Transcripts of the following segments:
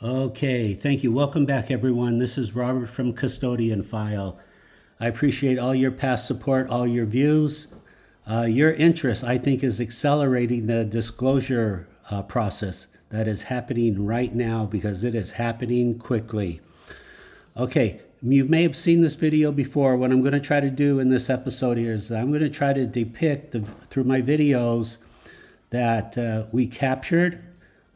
Okay, thank you. Welcome back, everyone. This is Robert from Custodianfile. I appreciate all your past support, all your views. Your interest, I think, is accelerating the disclosure process that is happening right now because it is happening quickly. Okay, you may have seen this video before. What I'm going to try to do in this episode here is I'm going to try to depict through my videos that we captured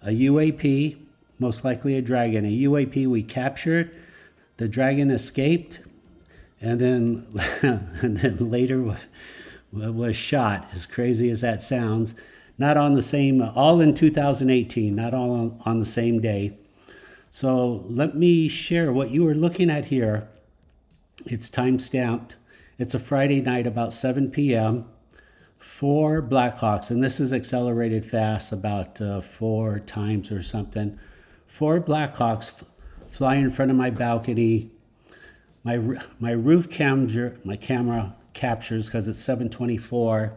a UAP, most likely a dragon. A UAP we captured, the dragon escaped, and then and then later was shot, as crazy as that sounds. Not on the same, all in 2018, not all on the same day. So let me share what you are looking at here. It's time stamped. It's a Friday night about 7 p.m. 4 Blackhawks, and this is accelerated fast, about 4 times or something. 4 Blackhawks fly in front of my balcony. My roof camera captures because it's 724.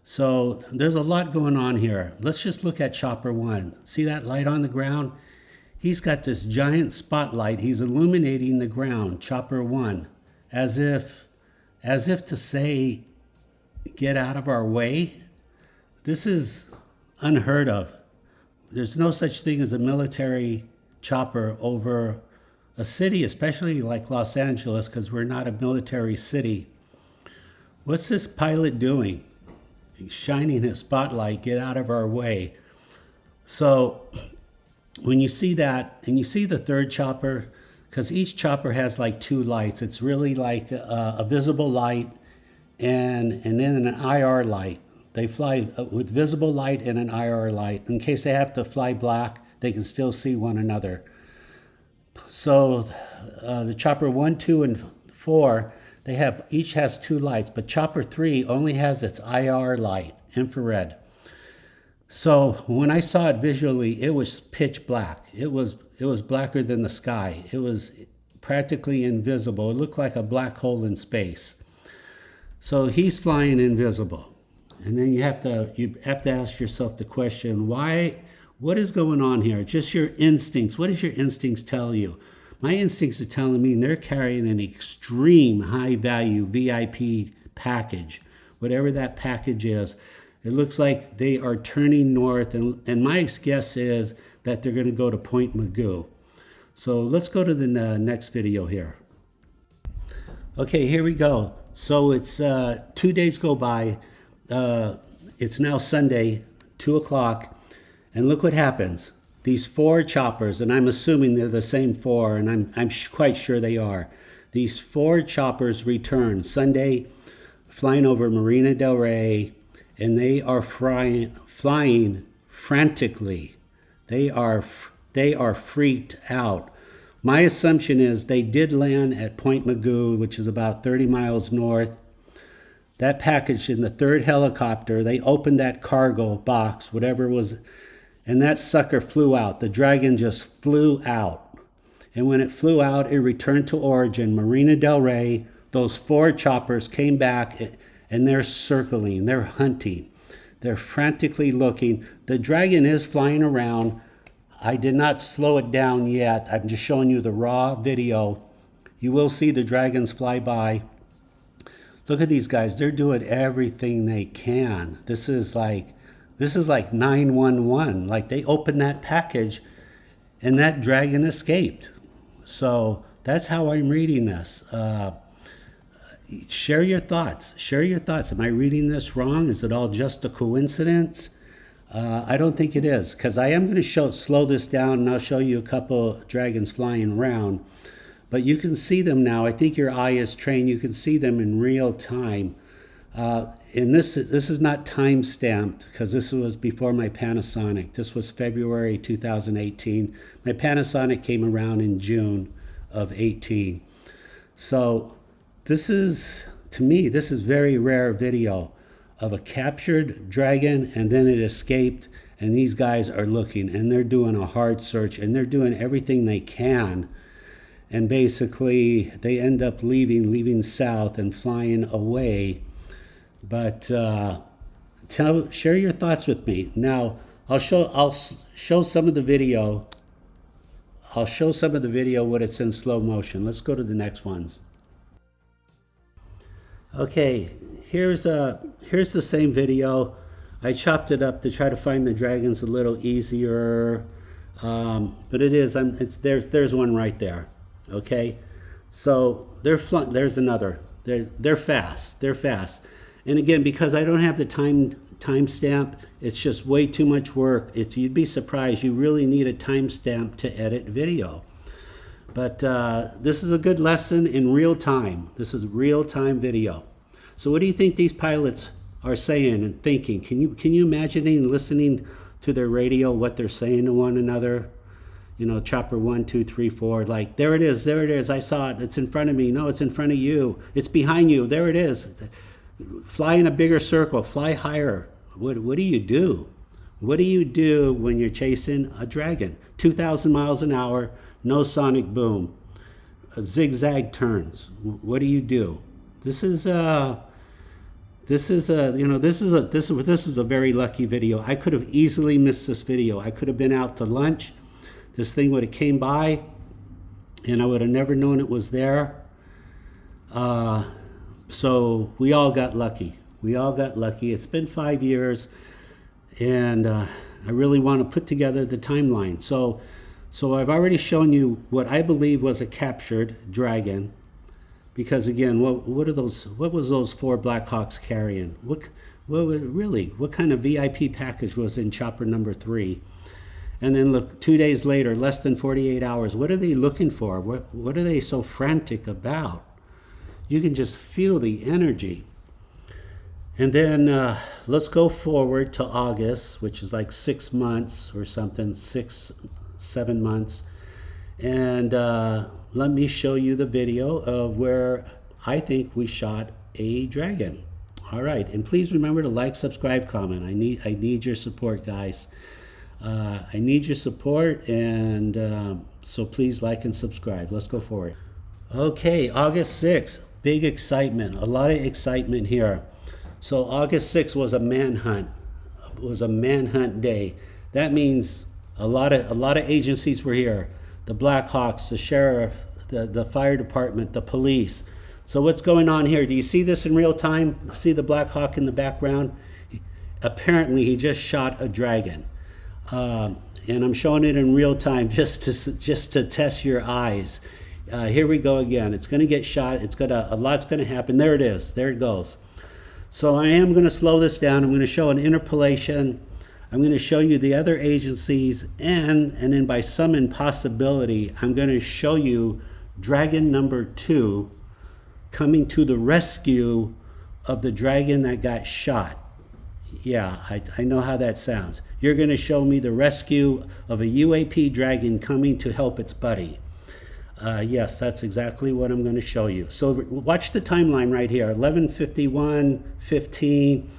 So there's a lot going on here. Let's just look at Chopper 1. See that light on the ground? He's got this giant spotlight. He's illuminating the ground, Chopper 1, as if to say, get out of our way. This is unheard of. There's no such thing as a military chopper over a city, especially like Los Angeles, because we're not a military city. What's this pilot doing? He's shining his spotlight, get out of our way. So when you see that, and you see the third chopper, because each chopper has like 2 lights. It's really like a visible light and then an IR light. They fly with visible light and an IR light. In case they have to fly black, they can still see one another. So the chopper 1, 2, and 4, each has 2 lights, but chopper 3 only has its IR light, infrared. So when I saw it visually, it was pitch black. It was blacker than the sky. It was practically invisible. It looked like a black hole in space. So he's flying invisible. And then you have to ask yourself the question, what is going on here? Just your instincts. What does your instincts tell you? My instincts are telling me they're carrying an extreme high value VIP package, whatever that package is. It looks like they are turning north, and my guess is that they're going to go to Point Magoo. So let's go to the next video here. Okay, here we go. So it's 2 days go by. It's now Sunday, 2 o'clock, and look what happens. These 4 choppers, and I'm assuming they're the same 4, and I'm quite sure they are. These 4 choppers return Sunday, flying over Marina del Rey, and they are flying frantically. They are freaked out. My assumption is they did land at Point Magoo, which is about 30 miles north. That package in the 3rd helicopter, they opened that cargo box, whatever it was, and that sucker flew out. The dragon just flew out. And when it flew out, it returned to origin, Marina del Rey. Those 4 choppers came back, and they're circling, they're hunting. They're frantically looking. The dragon is flying around. I did not slow it down yet. I'm just showing you the raw video. You will see the dragons fly by. Look at these guys. They're doing everything they can. This is like 911. Like they opened that package and that dragon escaped. So that's how I'm reading this. Share your thoughts. Share your thoughts. Am I reading this wrong? Is it all just a coincidence? I don't think it is, because I am going to slow this down, and I'll show you a couple dragons flying around. But you can see them now. I think your eye is trained. You can see them in real time. And this is not time stamped, because this was before my Panasonic. This was February 2018. My Panasonic came around in June of 18. So this is, to me, this is very rare video of a captured dragon, and then it escaped, and these guys are looking, and they're doing a hard search, and they're doing everything they can. And basically, they end up leaving south and flying away. But share your thoughts with me. Now, I'll show some of the video I'll show some of the video when it's in slow motion. Let's go to the next ones. Okay, here's the same video. I chopped it up to try to find the dragons a little easier, but there's one right there. Okay, so there's another. They're fast. They're fast, and again, because I don't have the timestamp, it's just way too much work. You'd be surprised. You really need a timestamp to edit video. But this is a good lesson in real time. This is real-time video. So what do you think these pilots are saying and thinking? Can you imagine listening to their radio, what they're saying to one another? You know, chopper 1, 2, 3, 4, like, there it is, I saw it, it's in front of me, no, it's in front of you, it's behind you, there it is. Fly in a bigger circle, fly higher. What do you do? What do you do when you're chasing a dragon? 2,000 miles an hour, no sonic boom, zigzag turns. What do you do? This is a very lucky video. I could have easily missed this video. I could have been out to lunch. This thing would have came by, and I would have never known it was there. So we all got lucky. We all got lucky. It's been 5 years, and I really want to put together the timeline. So I've already shown you what I believe was a captured dragon, because again, what was those 4 Blackhawks carrying? What kind of VIP package was in chopper number 3? And then look, 2 days later, less than 48 hours, what are they looking for? What are they so frantic about? You can just feel the energy. And then let's go forward to August, which is like 6 months or something, 6-7 months. And let me show you the video of where I think we shot a dragon. All right, and please remember to like, subscribe, comment. I need your support, guys. I need your support, and so please like and subscribe. Let's go forward. Okay, August 6th, big excitement, a lot of excitement here. So August 6th was a manhunt. It was a manhunt day. That means a lot of agencies were here. The Blackhawks, the sheriff, the fire department, the police. So what's going on here? Do you see this in real time? See the Black Hawk in the background? Apparently he just shot a dragon. And I'm showing it in real time just to test your eyes. Here we go again. It's going to get shot. A lot's going to happen. There it is. There it goes. So I am going to slow this down. I'm going to show an interpolation. I'm going to show you the other agencies, and then by some impossibility, I'm going to show you dragon number 2 coming to the rescue of the dragon that got shot. Yeah, I know how that sounds. You're going to show me the rescue of a UAP dragon coming to help its buddy. Yes, that's exactly what I'm going to show you. So watch the timeline right here. 11:51, 15,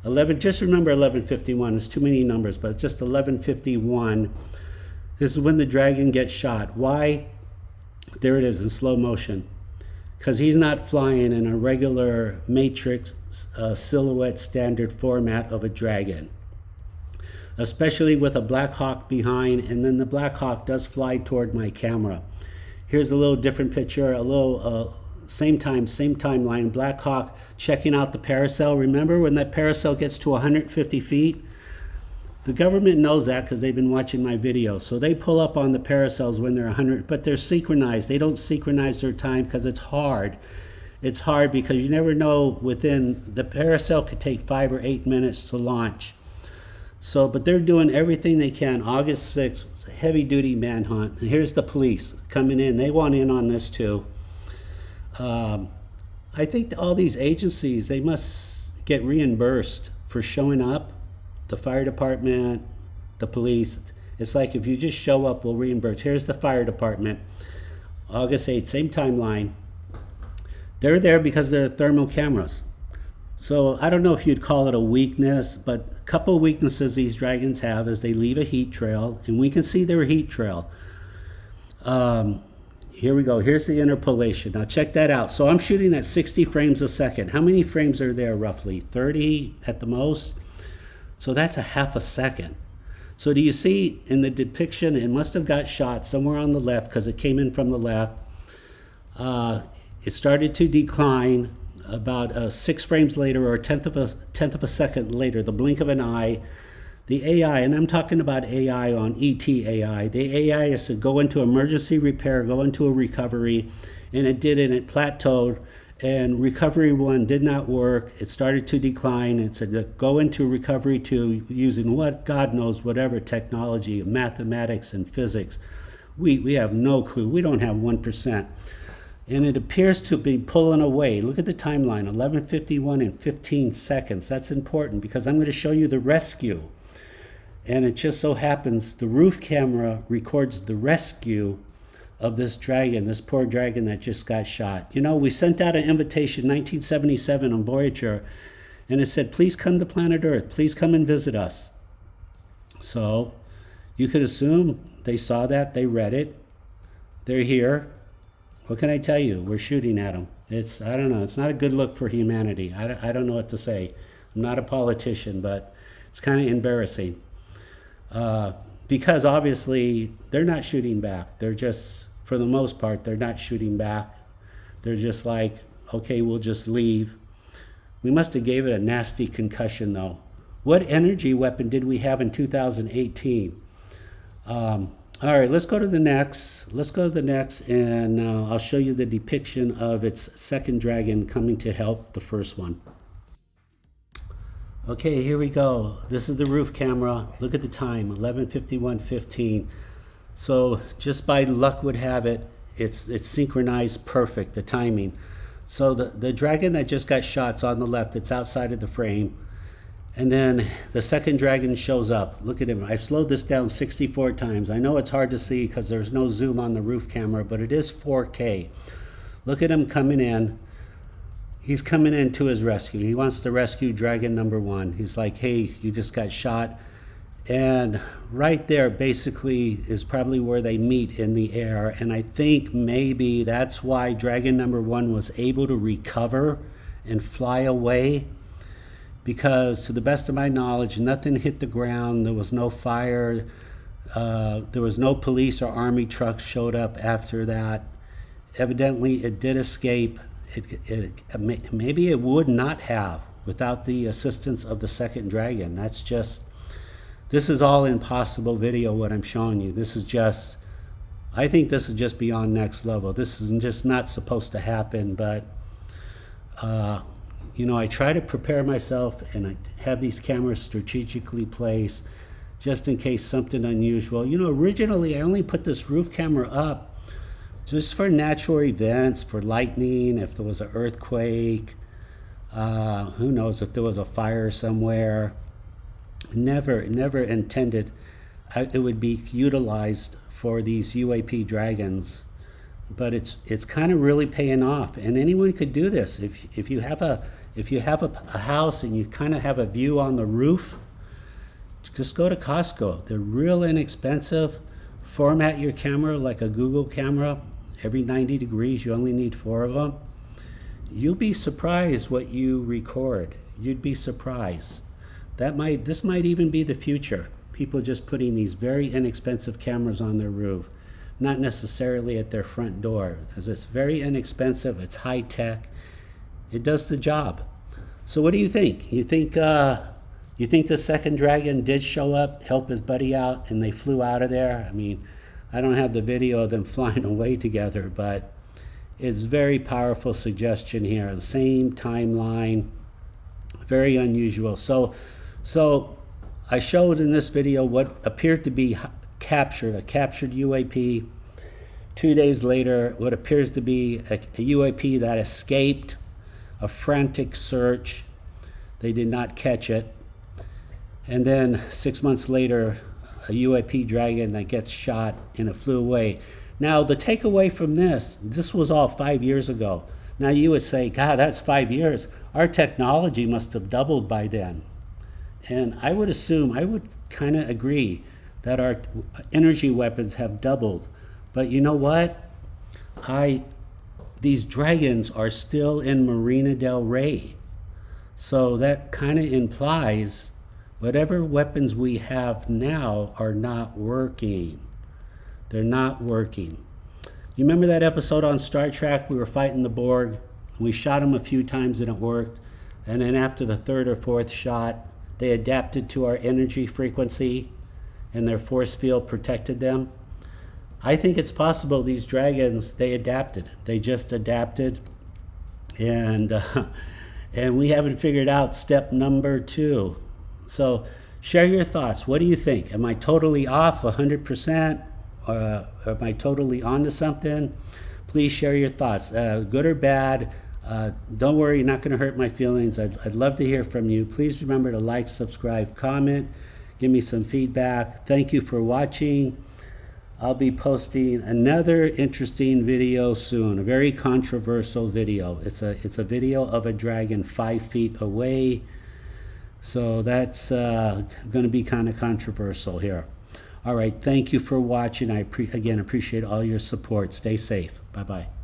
11. Just remember 11:51. There's too many numbers, but just 11:51. This is when the dragon gets shot. Why? There it is in slow motion. Because he's not flying in a regular matrix silhouette standard format of a dragon, especially with a Black Hawk behind, and then the Black Hawk does fly toward my camera. Here's a little different picture, a little same timeline. Black Hawk checking out the parasail. Remember when that parasail gets to 150 feet? The government knows that because they've been watching my videos. So they pull up on the parasails when they're 100, but they're synchronized. They don't synchronize their time because it's hard. It's hard because you never know the parasail could take 5 or 8 minutes to launch. So, but they're doing everything they can. August 6th, it's a heavy duty manhunt. And here's the police coming in. They want in on this too. I think all these agencies, they must get reimbursed for showing up. The fire department, the police. It's like if you just show up, we'll reimburse. Here's the fire department. August 8th, same timeline. They're there because they're thermal cameras. So I don't know if you'd call it a weakness, but a couple of weaknesses these dragons have is they leave a heat trail, and we can see their heat trail. Here we go. Here's the interpolation. Now check that out. So I'm shooting at 60 frames a second. How many frames are there roughly? 30 at the most? So that's a half a second. So do you see in the depiction, it must have got shot somewhere on the left because it came in from the left. It started to decline about 6 frames later, or a tenth of a second later, the blink of an eye. The AI, and I'm talking about AI on ET AI, the AI is to go into emergency repair, go into a recovery, and it did, and it plateaued, and recovery 1 did not work. It started to decline. It said to go into recovery 2 using what, God knows, whatever technology, mathematics and physics. We have no clue. We don't have 1%. And it appears to be pulling away. Look at the timeline, 11:51 and 15 seconds. That's important because I'm going to show you the rescue. And it just so happens the roof camera records the rescue of this dragon, this poor dragon that just got shot. You know, we sent out an invitation in 1977 on Voyager, and it said, please come to planet Earth. Please come and visit us. So you could assume they saw that, they read it, they're here. What can I tell you? We're shooting at them. I don't know, it's not a good look for humanity. I don't know what to say. I'm not a politician, but it's kind of embarrassing. Because obviously they're not shooting back. They're just, for the most part, they're not shooting back. They're just like, okay, we'll just leave. We must have gave it a nasty concussion though. What energy weapon did we have in 2018? All right, let's go to the next. And I'll show you the depiction of its second dragon coming to help the first one. Okay, here we go. This is the roof camera. Look at the time, 11:51:15. So just by luck would have it, it's synchronized perfect, the timing. So the dragon that just got shot's on the left. It's outside of the frame. And then the second dragon shows up. Look at him. I've slowed this down 64 times. I know it's hard to see because there's no zoom on the roof camera, but it is 4K. Look at him coming in. He's coming in to his rescue. He wants to rescue dragon number 1. He's like, hey, you just got shot. And right there basically is probably where they meet in the air. And I think maybe that's why dragon number 1 was able to recover and fly away. Because to the best of my knowledge, nothing hit the ground. There was no fire. There was no police or army trucks showed up after that. Evidently, it did escape. Maybe it would not have without the assistance of the second dragon. This is all impossible video, what I'm showing you. I think this is just beyond next level. This is just not supposed to happen, but you know, I try to prepare myself and I have these cameras strategically placed just in case something unusual. You know, originally I only put this roof camera up just for natural events, for lightning, if there was an earthquake, who knows, if there was a fire somewhere. Never intended it would be utilized for these UAP dragons. But it's kind of really paying off, and anyone could do this. If you have a house and you kind of have a view on the roof, just go to Costco. They're real inexpensive. Format your camera like a Google camera. Every 90 degrees, you only need 4 of them. You'll be surprised what you record. You'd be surprised. This might even be the future. People just putting these very inexpensive cameras on their roof, not necessarily at their front door, because it's very inexpensive. It's high tech. It does the job. So what do you think? You think the second dragon did show up, help his buddy out, and they flew out of there? I mean, I don't have the video of them flying away together, but it's very powerful suggestion here. The same timeline, very unusual. So I showed in this video what appeared to be a captured UAP. 2 days later, what appears to be a UAP that escaped a frantic search. They did not catch it. And then 6 months later, a UAP dragon that gets shot and it flew away. Now, the takeaway from this was all 5 years ago. Now you would say, God, that's 5 years. Our technology must have doubled by then. And I would kind of agree that our energy weapons have doubled. But you know what? These dragons are still in Marina del Rey. So that kind of implies Whatever weapons we have now are not working. They're not working. You remember that episode on Star Trek? We were fighting the Borg. We shot them a few times and it worked. And then after the third or fourth shot, they adapted to our energy frequency and their force field protected them. I think it's possible these dragons, they adapted. They just adapted. And we haven't figured out step number 2. So share your thoughts. What do you think? Am I totally off 100%? Am I totally onto something? Please share your thoughts, good or bad. Don't worry, you're not going to hurt my feelings. I'd love to hear from you. Please remember to like, subscribe, comment, give me some feedback. Thank you for watching. I'll be posting another interesting video soon, a very controversial video. It's a video of a dragon 5 feet away. So that's going to be kind of controversial here. All right, thank you for watching. I again appreciate all your support. Stay safe. Bye-bye.